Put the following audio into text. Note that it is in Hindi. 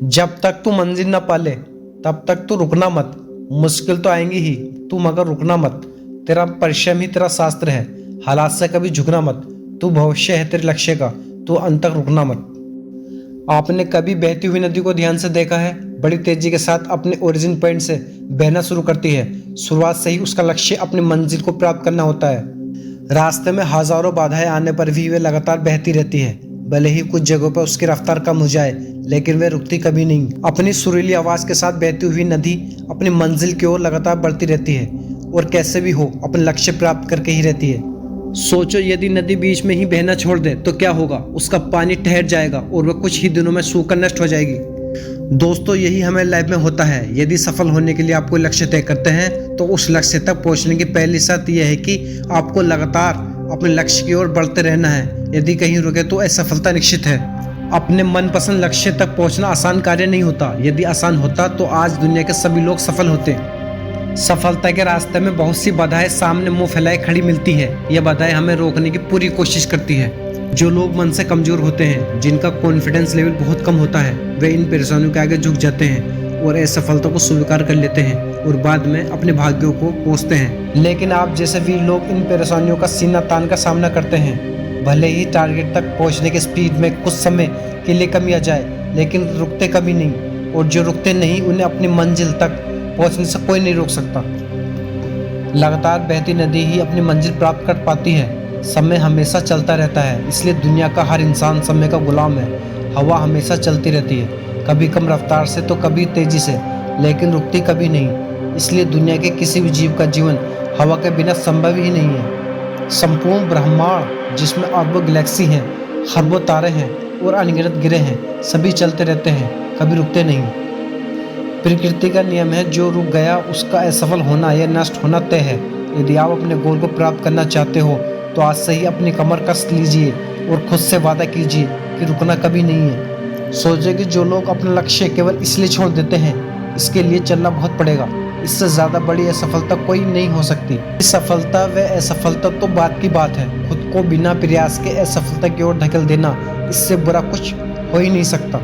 जब तक तू मंजिल न पाले तब तक तू रुकना मत। मुश्किल तो आएंगी ही, तू मगर रुकना मत। तेरा परिश्रम ही तेरा शास्त्र है। हालात से कभी झुकना मत। तू भविष्य है तेरे लक्ष्य का, तू अंत तक रुकना मत। आपने कभी बहती हुई नदी को ध्यान से देखा है? बड़ी तेजी के साथ अपने ओरिजिन पॉइंट से बहना शुरू करती है। शुरुआत से ही उसका लक्ष्य अपनी मंजिल को प्राप्त करना होता है। रास्ते में हजारों बाधाएं आने पर भी वे लगातार बहती रहती है। भले ही कुछ जगहों पर उसकी रफ्तार कम हो जाए, लेकिन वे रुकती कभी नहीं। अपनी सुरीली आवाज के साथ बहती हुई नदी अपनी मंजिल की ओर लगातार बढ़ती रहती है और कैसे भी हो अपने लक्ष्य प्राप्त करके ही रहती है। सोचो, यदि नदी बीच में ही बहना छोड़ दे तो क्या होगा? उसका पानी ठहर जाएगा और वह कुछ ही दिनों में सूखकर नष्ट हो जाएगी। दोस्तों, यही हमें लाइफ में होता है। यदि सफल होने के लिए आप कोई लक्ष्य तय करते हैं तो उस लक्ष्य तक पहुंचने की पहली शर्त यह है कि आपको लगातार अपने लक्ष्य की ओर बढ़ते रहना है। यदि कहीं रुके तो असफलता निश्चित है। अपने मनपसंद लक्ष्य तक पहुंचना आसान कार्य नहीं होता। यदि आसान होता तो आज दुनिया के सभी लोग सफल होते। सफलता के रास्ते में बहुत सी बाधाएं सामने मुंह फैलाए खड़ी मिलती है। यह बाधाएं हमें रोकने की पूरी कोशिश करती है। जो लोग मन से कमजोर होते हैं, जिनका कॉन्फिडेंस लेवल बहुत कम होता है, वे इन परेशानियों के आगे झुक जाते हैं और असफलता को स्वीकार कर लेते हैं और बाद में अपने भाग्यों को कोसते हैं। लेकिन आप जैसे वीर लोग इन परेशानियों का सीना तान का सामना करते हैं। भले ही टारगेट तक पहुंचने के स्पीड में कुछ समय के लिए कमी आ जाए, लेकिन रुकते कभी नहीं। और जो रुकते नहीं उन्हें अपनी मंजिल तक पहुंचने से कोई नहीं रोक सकता। लगातार बहती नदी ही अपनी मंजिल प्राप्त कर पाती है। समय हमेशा चलता रहता है, इसलिए दुनिया का हर इंसान समय का गुलाम है। हवा हमेशा चलती रहती है, कभी कम रफ्तार से तो कभी तेजी से, लेकिन रुकती कभी नहीं। इसलिए दुनिया के किसी भी जीव का जीवन हवा के बिना संभव ही नहीं है। संपूर्ण ब्रह्मांड जिसमें अरबों गैलेक्सी हैं, खरबों तारे हैं और अनगिनत गिरह हैं, सभी चलते रहते हैं, कभी रुकते नहीं। प्रकृति का नियम है, जो रुक गया उसका असफल होना या नष्ट होना तय है। यदि आप अपने गोल को प्राप्त करना चाहते हो तो आज से ही अपनी कमर कस लीजिए और खुद से वादा कीजिए कि रुकना कभी नहीं है। सोचिए कि जो लोग अपना लक्ष्य केवल इसलिए छोड़ देते हैं, इसके लिए चलना बहुत पड़ेगा। इससे ज्यादा बड़ी असफलता कोई नहीं हो सकती। सफलता व असफलता तो बात की बात है। खुद को बिना प्रयास के असफलता की ओर धकेल देना, इससे बुरा कुछ हो ही नहीं सकता।